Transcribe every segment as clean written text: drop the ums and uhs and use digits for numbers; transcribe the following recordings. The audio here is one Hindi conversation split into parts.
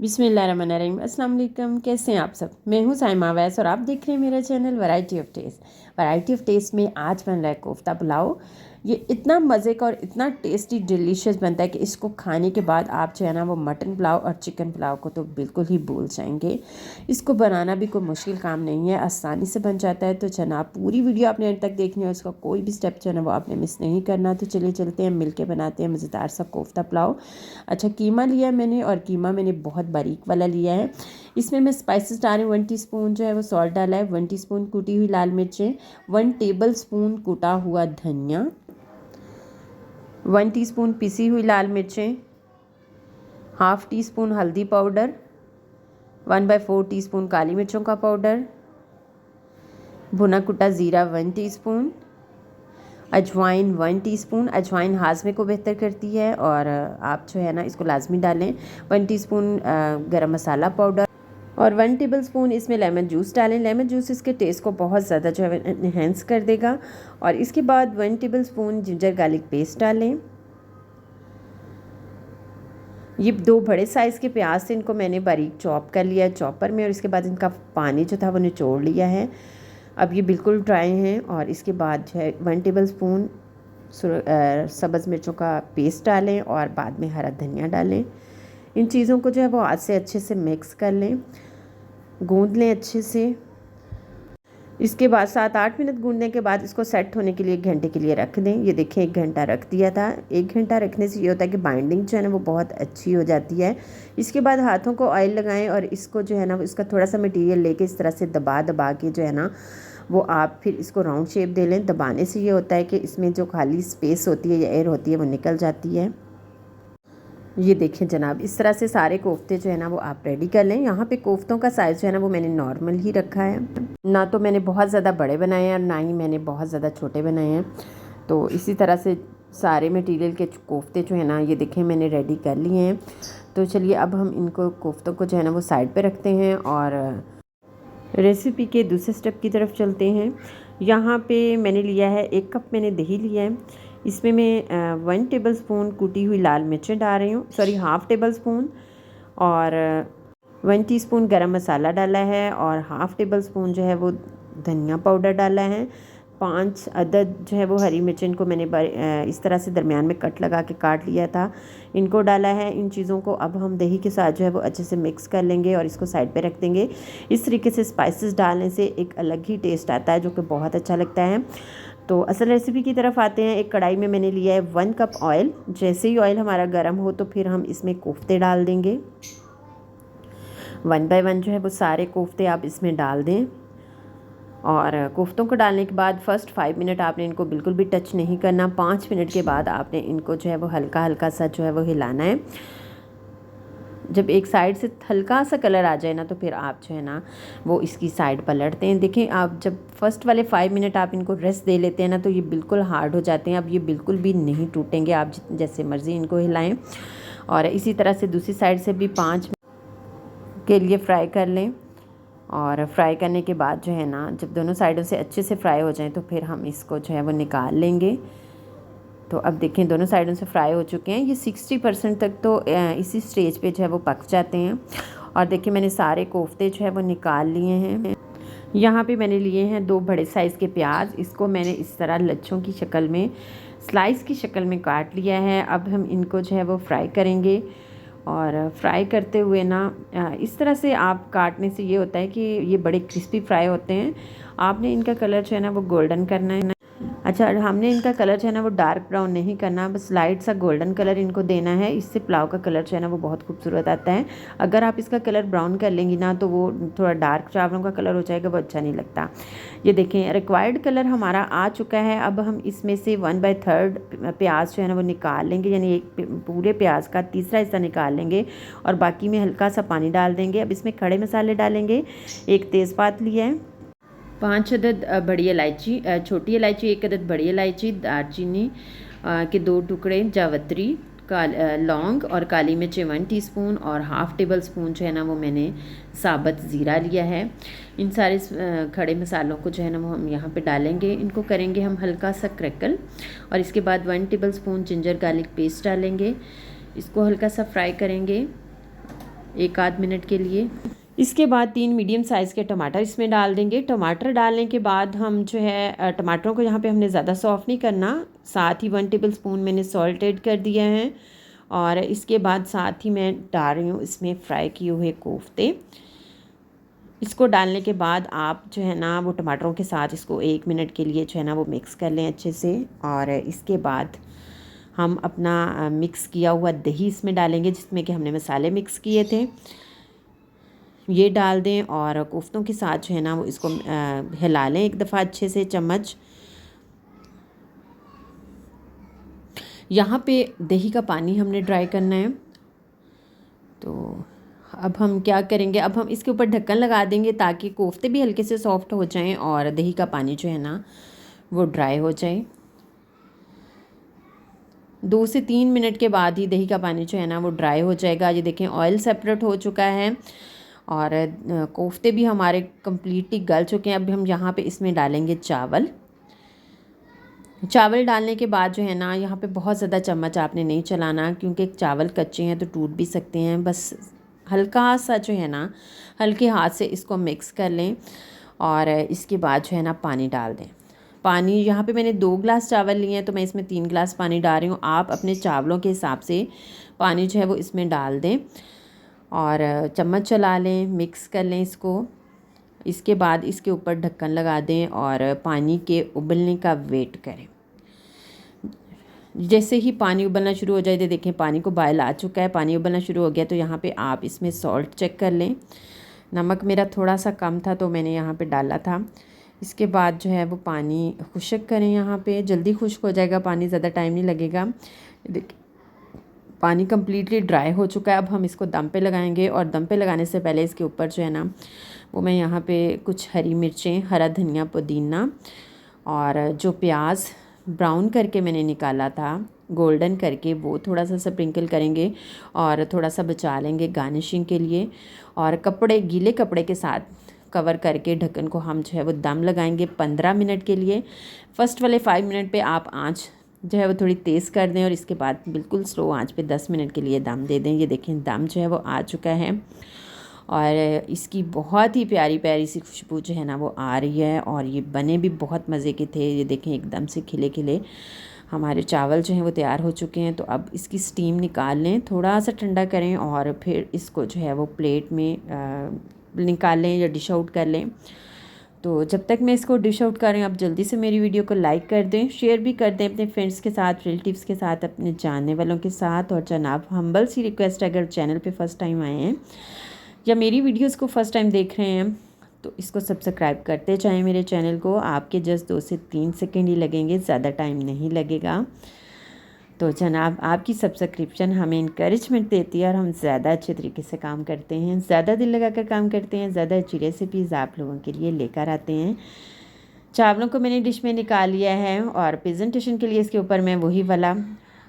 बिस्मिल्लाहिर्रहमानिर्रहीम। अस्सलाम वालेकुम। कैसे हैं आप सब? मैं हूँ साइमा वैस और आप देख रहे हैं मेरा channel variety of taste. Variety of taste में आज बन रहा है कोफ्ता पुलाव। ये इतना मज़े का और इतना टेस्टी डिलीशियस बनता है कि इसको खाने के बाद आप जो है ना वो मटन पुलाव और चिकन पुलाव को तो बिल्कुल ही भूल जाएंगे। इसको बनाना भी कोई मुश्किल काम नहीं है, आसानी से बन जाता है। तो जनाब पूरी वीडियो आपने अंत तक देखनी है, उसका कोई भी स्टेप जो है ना वो आपने मिस नहीं करना। तो चलिए चलते हैं, मिल के बनाते हैं मज़ेदार सा कोफ्ता पुलाव। अच्छा, कीमा लिया है मैंने और कीमा मैंने बहुत बारीक वाला लिया है। इसमें मैं स्पाइसेस डाल रही हूँ। 1 टीस्पून जो है वो सॉल्ट डाला है, 1 टीस्पून कूटी हुई लाल मिर्चें, 1 टेबल स्पून कूटा हुआ धनिया, 1 टीस्पून पिसी हुई लाल मिर्चें, हाफ़ टी स्पून हल्दी पाउडर, 1/4 टीस्पून काली मिर्चों का पाउडर, भुना कुटा ज़ीरा 1 टीस्पून, अजवाइन 1 टीस्पून। अजवाइन हाजमे को बेहतर करती है और आप जो है ना इसको लाजमी डालें। 1 टीस्पून गरम मसाला पाउडर और 1 टेबल स्पून इसमें लेमन जूस डालें। लेमन जूस इसके टेस्ट को बहुत ज़्यादा जो है इन्हेंस कर देगा। और इसके बाद 1 table spoon ginger garlic paste डालें। ये 2 बड़े साइज़ के प्याज थे, इनको मैंने बारीक चॉप कर लिया है चॉपर में और इसके बाद इनका पानी जो था वो निचोड़ लिया है। अब ये बिल्कुल ड्राई हैं और इसके बाद जो है 1 टेबल स्पून सब्ज़ मिर्चों का पेस्ट डालें और बाद में हरा धनिया डालें। इन चीज़ों को जो है वो हाथ से अच्छे से मिक्स कर लें, गूंद लें अच्छे से। इसके बाद 7-8 मिनट गूंदने के बाद इसको सेट होने के लिए 1 घंटे के लिए रख दें। ये देखें 1 घंटा रख दिया था। 1 घंटा रखने से ये होता है कि बाइंडिंग जो है ना वो बहुत अच्छी हो जाती है। इसके बाद हाथों को ऑयल लगाएं और इसको जो है ना इसका थोड़ा सा मटेरियल लेके इस तरह से दबा दबा के जो है ना वो आप फिर इसको राउंड शेप दे लें। दबाने से ये होता है कि इसमें जो खाली स्पेस होती है या एयर होती है वो निकल जाती है। ये देखें जनाब, इस तरह से सारे कोफ्ते जो है ना वो आप रेडी कर लें। यहाँ पे कोफ्तों का साइज़ जो है ना वो मैंने नॉर्मल ही रखा है, ना तो मैंने बहुत ज़्यादा बड़े बनाए हैं और ना ही मैंने बहुत ज़्यादा छोटे बनाए हैं। तो इसी तरह से सारे मटेरियल के कोफ्ते जो है ना ये देखें मैंने रेडी कर लिए हैं। तो चलिए अब हम इनको कोफ्तों को जो है ना वो साइड पर रखते हैं और रेसिपी के दूसरे स्टेप की तरफ चलते हैं। यहाँ पे मैंने लिया है 1 कप मैंने दही लिया है। इसमें मैं 1 टेबल स्पून कूटी हुई लाल मिर्चें डाल रही हूँ, सॉरी हाफ़ टेबल स्पून, और 1 टीस्पून गरम मसाला डाला है और हाफ़ टेबल स्पून जो है वो धनिया पाउडर डाला है। 5 अदद जो है वो हरी मिर्च, इनको मैंने इस तरह से दरमियान में कट लगा के काट लिया था, इनको डाला है। इन चीज़ों को अब हम दही के साथ जो है वो अच्छे से मिक्स कर लेंगे और इसको साइड पे रख देंगे। इस तरीके से स्पाइसेस डालने से एक अलग ही टेस्ट आता है जो कि बहुत अच्छा लगता है। तो असल रेसिपी की तरफ आते हैं। एक कढ़ाई में मैंने लिया है 1 कप ऑयल। जैसे ही ऑयल हमारा गर्म हो तो फिर हम इसमें कोफ्ते डाल देंगे। 1 बाय 1 जो है वो सारे कोफ्ते आप इसमें डाल दें और कोफ्तों को डालने के बाद फ़र्स्ट 5 मिनट आपने इनको बिल्कुल भी टच नहीं करना। 5 मिनट के बाद आपने इनको जो है वो हल्का हल्का सा जो है वो हिलाना है। जब एक साइड से हल्का सा कलर आ जाए ना तो फिर आप जो है ना वो इसकी साइड पलटते हैं। देखें आप जब फर्स्ट वाले 5 मिनट आप इनको रेस्ट दे लेते हैं ना तो ये बिल्कुल हार्ड हो जाते हैं। अब ये बिल्कुल भी नहीं टूटेंगे, आप जैसे मर्ज़ी इनको हिलाएं। और इसी तरह से दूसरी साइड से भी 5 मिनट के लिए फ्राई कर लें। और फ्राई करने के बाद जो है ना जब दोनों साइडों से अच्छे से फ्राई हो जाएं तो फिर हम इसको जो है वो निकाल लेंगे। तो अब देखें दोनों साइडों से फ्राई हो चुके हैं। ये 60% तक तो इसी स्टेज पे जो है वो पक जाते हैं। और देखिए मैंने सारे कोफ्ते जो है वो निकाल लिए हैं। यहाँ पे मैंने लिए हैं 2 बड़े साइज़ के प्याज। इसको मैंने इस तरह लच्छों की शक्ल में, स्लाइस की शक्ल में काट लिया है। अब हम इनको जो है वो फ्राई करेंगे और फ्राई करते हुए ना इस तरह से आप काटने से ये होता है कि ये बड़े क्रिस्पी फ्राई होते हैं। आपने इनका कलर जो है ना वो गोल्डन करना है। अच्छा, हमने इनका कलर जो है ना वो डार्क ब्राउन नहीं करना, बस लाइट सा गोल्डन कलर इनको देना है। इससे पुलाव का कलर जो है ना वो बहुत खूबसूरत आता है। अगर आप इसका कलर ब्राउन कर लेंगी ना तो वो थोड़ा डार्क चावलों का कलर हो जाएगा, वो अच्छा नहीं लगता। ये देखें रिक्वायर्ड कलर हमारा आ चुका है। अब हम इसमें से 1/3 प्याज जो है ना वो निकाल लेंगे, यानी एक पूरे प्याज का तीसरा हिस्सा निकाल लेंगे और बाकी में हल्का सा पानी डाल देंगे। अब इसमें खड़े मसाले डालेंगे। 1 तेज़पात लिया है, 5 अदद बड़ी इलायची, छोटी इलायची 1 अदद बड़ी इलायची, दालचीनी के 2 टुकड़े, जावित्री, लौंग और काली मिर्चें 1 टीस्पून और हाफ़ टेबल स्पून जो है ना वो मैंने साबुत ज़ीरा लिया है। इन सारे खड़े मसालों को जो है ना वो हम यहाँ पे डालेंगे। इनको करेंगे हम हल्का सा क्रैकल और इसके बाद 1 table spoon ginger garlic paste डालेंगे। इसको हल्का सा फ्राई करेंगे 1 आध मिनट के लिए। इसके बाद 3 मीडियम साइज़ के टमाटर इसमें डाल देंगे। टमाटर डालने के बाद हम जो है टमाटरों को यहाँ पे हमने ज़्यादा सॉफ़्ट नहीं करना, साथ ही 1 टेबलस्पून मैंने सॉल्ट ऐड कर दिया है। और इसके बाद साथ ही मैं डाल रही हूँ इसमें फ्राई किए हुए कोफ्ते। इसको डालने के बाद आप जो है ना वो टमाटरों के साथ इसको 1 मिनट के लिए जो है ना वो मिक्स कर लें अच्छे से। और इसके बाद हम अपना मिक्स किया हुआ दही इसमें डालेंगे, जिसमें कि हमने मसाले मिक्स किए थे, ये डाल दें। और कोफ्तों के साथ जो है ना वो इसको हिला लें एक दफ़ा अच्छे से चम्मच। यहाँ पे दही का पानी हमने ड्राई करना है। तो अब हम क्या करेंगे, अब हम इसके ऊपर ढक्कन लगा देंगे ताकि कोफ्ते भी हल्के से सॉफ्ट हो जाएं और दही का पानी जो है ना वो ड्राई हो जाए। 2 से 3 मिनट के बाद ही दही का पानी जो है ना वो ड्राई हो जाएगा। ये देखें ऑयल सेपरेट हो चुका है और कोफ्ते भी हमारे कम्प्लीटली गल चुके हैं। अब हम यहाँ पे इसमें डालेंगे चावल। चावल डालने के बाद जो है ना यहाँ पे बहुत ज़्यादा चम्मच आपने नहीं चलाना, क्योंकि चावल कच्चे हैं तो टूट भी सकते हैं। बस हल्का सा जो है ना हल्के हाथ से इसको मिक्स कर लें और इसके बाद जो है ना पानी डाल दें। पानी यहाँ पे मैंने 2 गिलास चावल लिए हैं तो मैं इसमें 3 गिलास पानी डाल रही हूँ। आप अपने चावलों के हिसाब से पानी जो है वो इसमें डाल दें और चम्मच चला लें, मिक्स कर लें इसको। इसके बाद इसके ऊपर ढक्कन लगा दें और पानी के उबलने का वेट करें। जैसे ही पानी उबलना शुरू हो जाए तो देखें पानी को बॉयल आ चुका है, पानी उबलना शुरू हो गया। तो यहाँ पे आप इसमें सॉल्ट चेक कर लें। नमक मेरा थोड़ा सा कम था तो मैंने यहाँ पे डाला था। इसके बाद जो है वो पानी खुश्क करें, यहाँ पे जल्दी खुश्क हो जाएगा पानी, ज़्यादा टाइम नहीं लगेगा। देखिए पानी कम्प्लीटली ड्राई हो चुका है। अब हम इसको दम पे लगाएंगे और दम पे लगाने से पहले इसके ऊपर जो है ना वो मैं यहाँ पे कुछ हरी मिर्चें, हरा धनिया, पुदीना और जो प्याज ब्राउन करके मैंने निकाला था गोल्डन करके, वो थोड़ा सा स्प्रिंकल करेंगे और थोड़ा सा बचा लेंगे गार्निशिंग के लिए। और गीले कपड़े के साथ कवर करके ढक्कन को हम जो है वो दम लगाएंगे 15 मिनट के लिए। फ़र्स्ट वाले 5 मिनट पे आप आँच जो है वो थोड़ी तेज़ कर दें और इसके बाद बिल्कुल स्लो आंच पे 10 मिनट के लिए दम दे दें। ये देखें दम जो है वो आ चुका है और इसकी बहुत ही प्यारी प्यारी सी खुशबू जो है ना वो आ रही है और ये बने भी बहुत मज़े के थे। ये देखें एकदम से खिले खिले हमारे चावल जो हैं वो तैयार हो चुके हैं। तो अब इसकी स्टीम निकाल लें, थोड़ा सा ठंडा करें और फिर इसको जो है वो प्लेट में निकाल लें या डिश आउट कर लें। तो जब तक मैं इसको डिश आउट कर रही हूँ आप जल्दी से मेरी वीडियो को लाइक कर दें, शेयर भी कर दें अपने फ्रेंड्स के साथ, रिलेटिव्स के साथ, अपने जानने वालों के साथ। और जनाब हम्बल सी रिक्वेस्ट, अगर चैनल पे फर्स्ट टाइम आए हैं या मेरी वीडियोस को फर्स्ट टाइम देख रहे हैं तो इसको सब्सक्राइब करते जाएं मेरे चैनल को। आपके जस्ट 2 से 3 सेकेंड ही लगेंगे, ज़्यादा टाइम नहीं लगेगा। तो जनाब आपकी सब्सक्रिप्शन हमें इंकरेजमेंट देती है और हम ज़्यादा अच्छे तरीके से काम करते हैं, ज़्यादा दिल लगाकर काम करते हैं, ज़्यादा अच्छी रेसिपीज़ आप लोगों के लिए लेकर आते हैं। चावलों को मैंने डिश में निकाल लिया है और प्रेजेंटेशन के लिए इसके ऊपर मैं वही वाला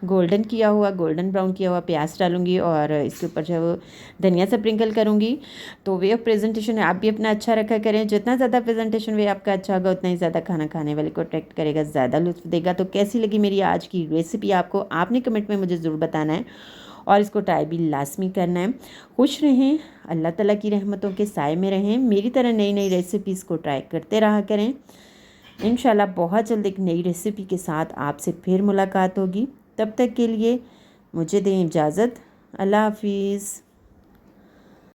गोल्डन ब्राउन किया हुआ प्याज डालूंगी और इसके ऊपर जो है वो धनिया से स्प्रिंकल करूँगी। तो वे ऑफ प्रेजेंटेशन आप भी अपना अच्छा रखा करें। जितना ज़्यादा प्रेजेंटेशन वे आपका अच्छा होगा उतना ही ज़्यादा खाना खाने वाले को अट्रैक्ट करेगा, ज़्यादा लुत्फ देगा। तो कैसी लगी मेरी आज की रेसिपी आपको, आपने कमेंट में मुझे ज़रूर बताना है और इसको ट्राई भी लाजमी करना है। खुश रहें, अल्लाह ताला की रहमतों के साए में रहें। मेरी तरह नई नई रेसिपीज़ को ट्राई करते रहा करें। इंशाल्लाह बहुत जल्द एक नई रेसिपी के साथ आपसे फिर मुलाकात होगी। तब तक के लिए मुझे दें इजाज़त। अल्लाह हाफिज़।